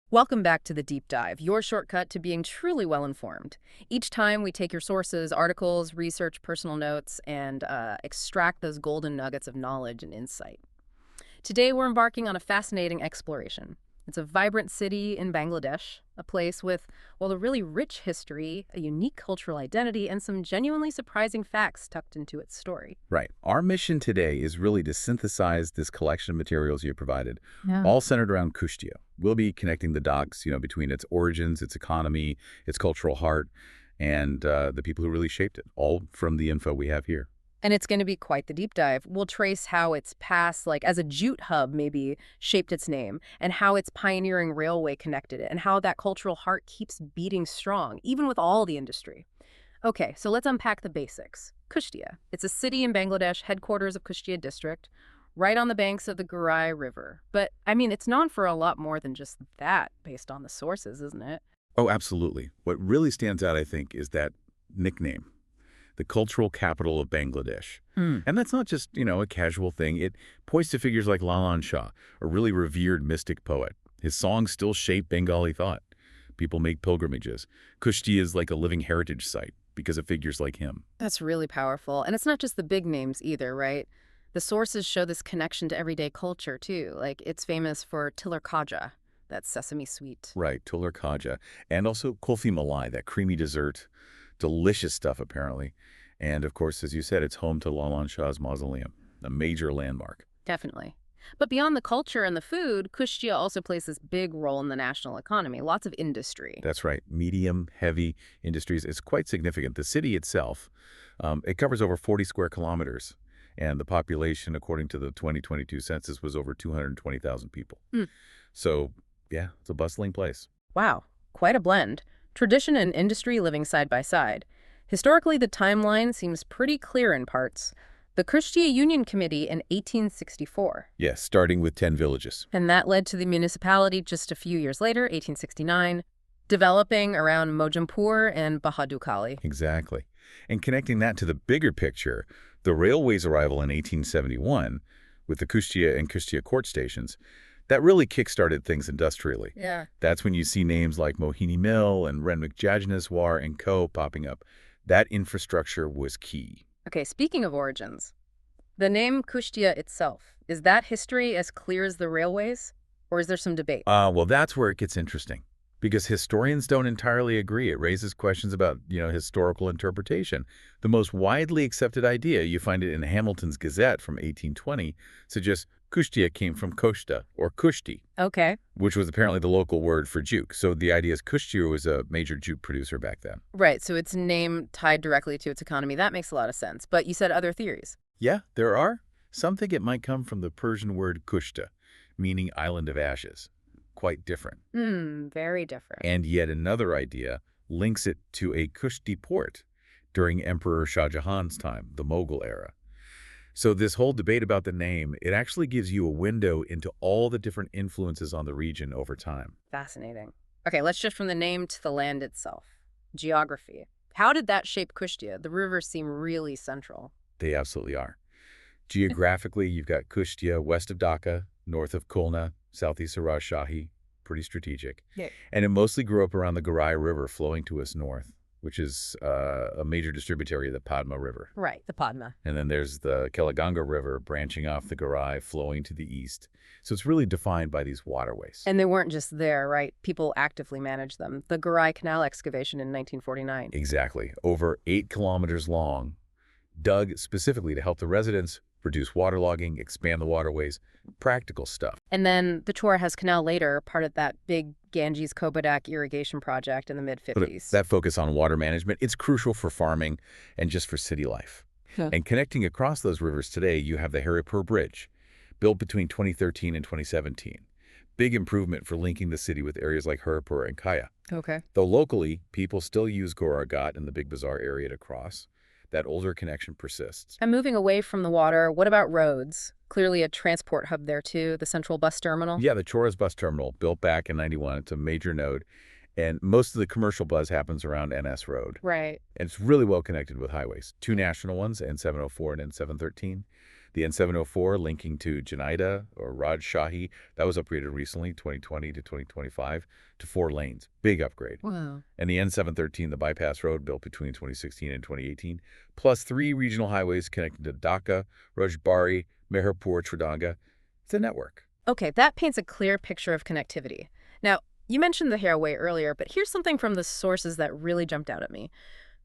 Welcome back to The Deep Dive, your shortcut to being truly well-informed. Each time we take your sources, articles, research, personal notes, and extract those golden nuggets of knowledge and insight. Today we're embarking on a fascinating exploration. It's a vibrant city in Bangladesh, a place with, well, a really rich history, a unique cultural identity, and some genuinely surprising facts tucked into its story. Right. Our mission today is really to synthesize this collection of materials you provided, Yeah. all centered around kushtia. We'll be connecting the dots, between its origins, its economy, its cultural heart, and the people who really shaped it, all from the info we have here. And it's going to be quite the deep dive. We'll trace how its past, like as a jute hub maybe, shaped its name, and how its pioneering railway connected it, and how that cultural heart keeps beating strong, even with all the industry. Okay, so let's unpack the basics. Kushtia. It's a city in Bangladesh, headquarters of Kushtia district, right on the banks of the Gurai River. But, I mean, it's known for a lot more than just that, based on the sources, isn't it? Oh, absolutely. What really stands out, I think, is that nickname, the cultural capital of Bangladesh. Hmm. And that's not just, a casual thing. It points to figures like Lalan Shah, a really revered mystic poet. His songs still shape Bengali thought. People make pilgrimages. Kushti is like a living heritage site because of figures like him. That's really powerful. And it's not just the big names either, right? The sources show this connection to everyday culture, too. Like, it's famous for Tiller Kaja, that sesame sweet. Right, Tular Kaja. And also kulfi malai, that creamy dessert. Delicious stuff, apparently. And, of course, as you said, it's home to Lalan Shah's mausoleum, a major landmark. Definitely. But beyond the culture and the food, Kushtia also plays this big role in the national economy, lots of industry. That's right. Medium, heavy industries is quite significant. The city itself, it covers over 40 square kilometers, and the population, according to the 2022 census, was over 220,000 people. Hmm. So, yeah, it's a bustling place. Wow, quite a blend. Tradition and industry living side by side. Historically, the timeline seems pretty clear in parts. The Kushtia Union Committee in 1864. Yes, starting with 10 villages. And that led to the municipality just a few years later, 1869, developing around Mojampur and Bahadukali. Exactly. And connecting that to the bigger picture, the railway's arrival in 1871, with the Kushtia and Kushtia court stations, that really kick-started things industrially. Yeah. That's when you see names like Mohini Mill and Renwick Jajneswar and Co. popping up. That infrastructure was key. Okay, speaking of origins, the name Kushtia itself, is that history as clear as the railways? Or is there some debate? Well, that's where it gets interesting, because historians don't entirely agree. It raises questions about, historical interpretation. The most widely accepted idea, you find it in Hamilton's Gazette from 1820, suggests Kushtia came from Koshta, or Kushti, Okay. which was apparently the local word for jute. So the idea is Kushtia was a major jute producer back then. Right, so its name tied directly to its economy. That makes a lot of sense. But you said other theories. Yeah, there are. Some think it might come from the Persian word kushta, meaning island of ashes. Quite different. Very different. And yet another idea links it to a Kushti port during Emperor Shah Jahan's time, the Mughal era. So this whole debate about the name, it actually gives you a window into all the different influences on the region over time. Fascinating. Okay, let's shift from the name to the land itself. Geography. How did that shape Kushtia? The rivers seem really central. They absolutely are. Geographically, you've got Kushtia west of Dhaka, north of Khulna, southeast of Rajshahi, pretty strategic. Yeah. And it mostly grew up around the Gurai River flowing to its north, which is a major distributary of the Padma River. Right, the Padma. And then there's the Kelaganga River branching off the Gurai, flowing to the east. So it's really defined by these waterways. And they weren't just there, right? People actively managed them. The Gurai Canal excavation in 1949. Exactly. Over 8 kilometers long, dug specifically to help the residents reduce waterlogging, expand the waterways, practical stuff. And then the Chorahas Canal later, part of that big Ganges-Kobadak irrigation project in the But mid-50s. that focus on water management, it's crucial for farming and just for city life. Huh. And connecting across those rivers today, you have the Haripur Bridge, built between 2013 and 2017. Big improvement for linking the city with areas like Haripur and Kaya. Okay. Though locally, people still use Goragat in the Big Bazaar area to cross, that older connection persists. And moving away from the water, what about roads? Clearly a transport hub there too, the central bus terminal. Yeah, the Choras bus terminal, built back in '91. It's a major node. And most of the commercial buzz happens around NS Road. Right. And it's really well connected with highways. 2 national ones, N704 and N713. The N704 linking to Janita or Rajshahi, that was upgraded recently, 2020 to 2025, to 4 lanes. Big upgrade. Wow. And the N713, the bypass road built between 2016 and 2018, plus 3 regional highways connecting to Dhaka, Rajbari, Meherpur, Tridanga. It's a network. Okay, that paints a clear picture of connectivity. Now, you mentioned the Hairway earlier, but here's something from the sources that really jumped out at me.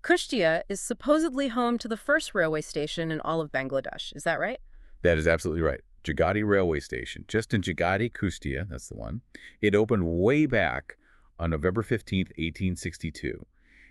Kushtia is supposedly home to the first railway station in all of Bangladesh. Is that right? That is absolutely right. Jagati Railway Station, just in Jagati, Kushtia, that's the one. It opened way back on November 15th, 1862.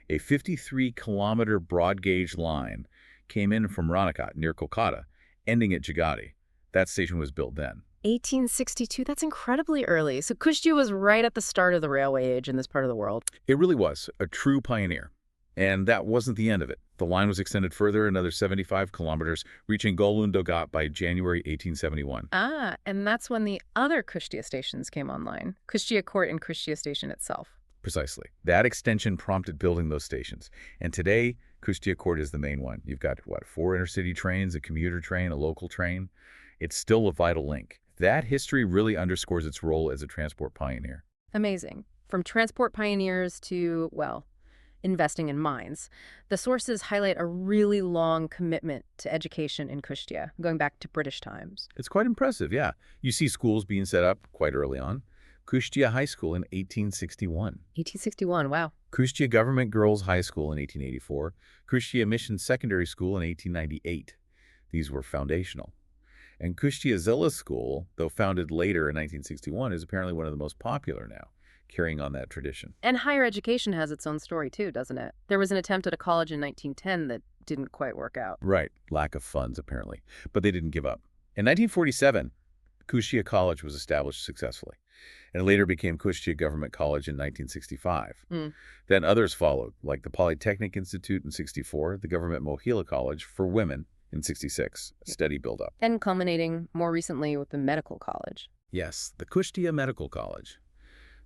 A 53-kilometer broad-gauge line came in from Ranakot near Kolkata, ending at Jagati. That station was built then. 1862, that's incredibly early. So Kushtia was right at the start of the railway age in this part of the world. It really was a true pioneer. And that wasn't the end of it. The line was extended further another 75 kilometers, reaching Golundogat by January 1871. Ah, and that's when the other Kushtia stations came online. Kushtia Court and Kushtia Station itself. Precisely. That extension prompted building those stations. And today, Kushtia Court is the main one. You've got, 4 intercity trains, a commuter train, a local train. It's still a vital link. That history really underscores its role as a transport pioneer. Amazing. From transport pioneers to, well, investing in mines. The sources highlight a really long commitment to education in Kushtia, going back to British times. It's quite impressive, yeah. You see schools being set up quite early on. Kushtia High School in 1861. 1861, wow. Kushtia Government Girls High School in 1884. Kushtia Mission Secondary School in 1898. These were foundational. And Kushtia Zilla School, though founded later in 1961, is apparently one of the most popular now, carrying on that tradition. And higher education has its own story too, doesn't it? There was an attempt at a college in 1910 that didn't quite work out. Right. Lack of funds, apparently. But they didn't give up. In 1947, Kushtia College was established successfully, and it later became Kushtia Government College in 1965. Then others followed, like the Polytechnic Institute in 64, the Government Mohila College for Women in 66, a steady build-up. And culminating more recently with the medical college. Yes, the Kushtia Medical College.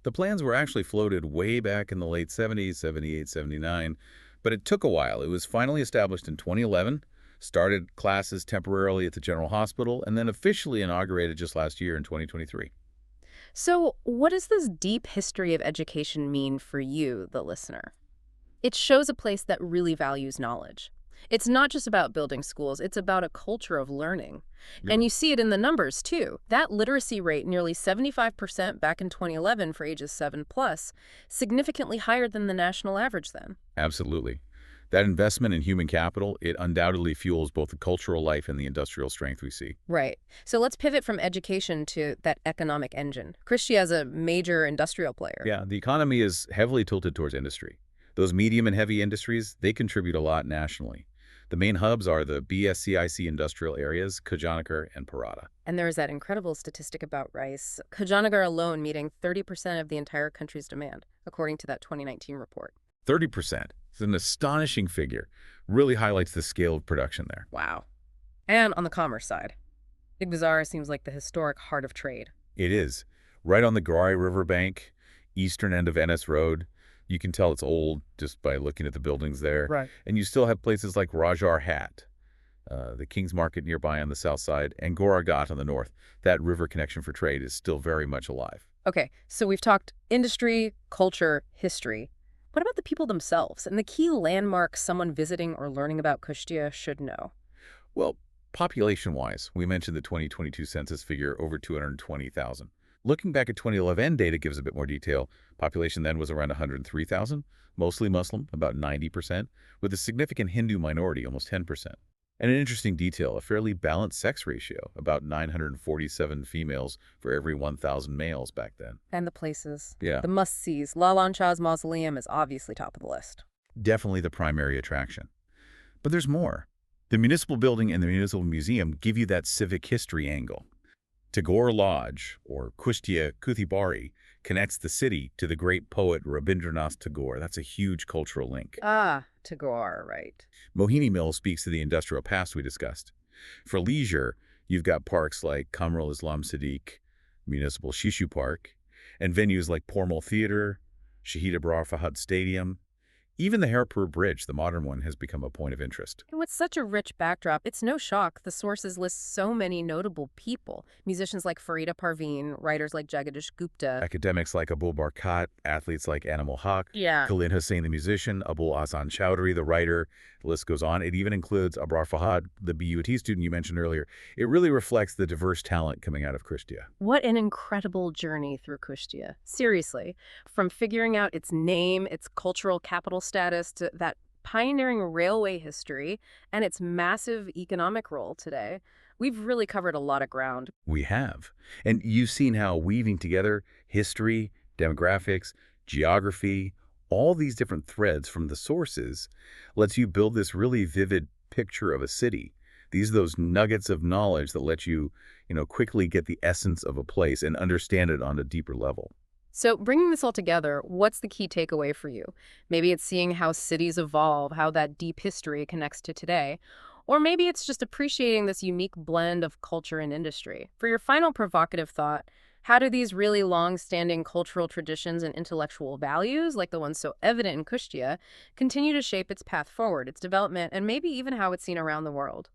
The plans were actually floated way back in the late 70s, 78, 79, but it took a while. It was finally established in 2011, started classes temporarily at the General Hospital, and then officially inaugurated just last year in 2023. So what does this deep history of education mean for you, the listener? It shows a place that really values knowledge. It's not just about building schools, it's about a culture of learning. Yeah. And you see it in the numbers, too. That literacy rate, nearly 75% back in 2011 for ages 7 plus, significantly higher than the national average then. Absolutely. That investment in human capital, it undoubtedly fuels both the cultural life and the industrial strength we see. Right. So let's pivot from education to that economic engine. Kushtia is a major industrial player. Yeah, the economy is heavily tilted towards industry. Those medium and heavy industries, they contribute a lot nationally. The main hubs are the BSCIC industrial areas, Kajanagar and Parata. And there is that incredible statistic about rice. Kajanagar alone meeting 30% of the entire country's demand, according to that 2019 report. 30%. It's an astonishing figure. Really highlights the scale of production there. Wow. And on the commerce side, Big Bazaar seems like the historic heart of trade. It is. Right on the Grai River bank, eastern end of Ennis Road. You can tell it's old just by looking at the buildings there. Right. And you still have places like Rajar Hat, the King's Market nearby on the south side, and Goragat on the north. That river connection for trade is still very much alive. Okay, so we've talked industry, culture, history. What about the people themselves and the key landmarks someone visiting or learning about Kushtia should know? Well, population-wise, we mentioned the 2022 census figure over 220,000. Looking back at 2011 data gives a bit more detail. Population then was around 103,000, mostly Muslim, about 90%, with a significant Hindu minority, almost 10%. And an interesting detail, a fairly balanced sex ratio, about 947 females for every 1,000 males back then. And the places. Yeah. The must-sees. Lalan Shah's mausoleum is obviously top of the list. Definitely the primary attraction. But there's more. The municipal building and the municipal museum give you that civic history angle. Tagore Lodge, or Kushtia Kuthibari, connects the city to the great poet Rabindranath Tagore. That's a huge cultural link. Ah, Tagore, right. Mohini Mill speaks to the industrial past we discussed. For leisure, you've got parks like Kamrul Islam Siddiq, Municipal Shishu Park, and venues like Pormal Theater, Shahid Abrar Fahad Stadium, Even the Haripur Bridge, the modern one, has become a point of interest. And with such a rich backdrop, it's no shock the sources list so many notable people. Musicians like Farida Parveen, writers like Jagadish Gupta. Academics like Abul Barkat, athletes like Animal Haq, Yeah. Khalid Hussain, the musician, Abul Ahsan Chowdhury, the writer, the list goes on. It even includes Abrar Fahad, the BUT student you mentioned earlier. It really reflects the diverse talent coming out of Kushtia. What an incredible journey through Kushtia. Seriously, from figuring out its name, its cultural capital status, to that pioneering railway history and its massive economic role today, we've really covered a lot of ground. We have. And you've seen how weaving together history, demographics, geography, all these different threads from the sources lets you build this really vivid picture of a city. These are those nuggets of knowledge that let you quickly get the essence of a place and understand it on a deeper level. So, bringing this all together, what's the key takeaway for you? Maybe it's seeing how cities evolve, how that deep history connects to today. Or maybe it's just appreciating this unique blend of culture and industry. For your final provocative thought, how do these really long-standing cultural traditions and intellectual values, like the ones so evident in Kushtia, continue to shape its path forward, its development, and maybe even how it's seen around the world?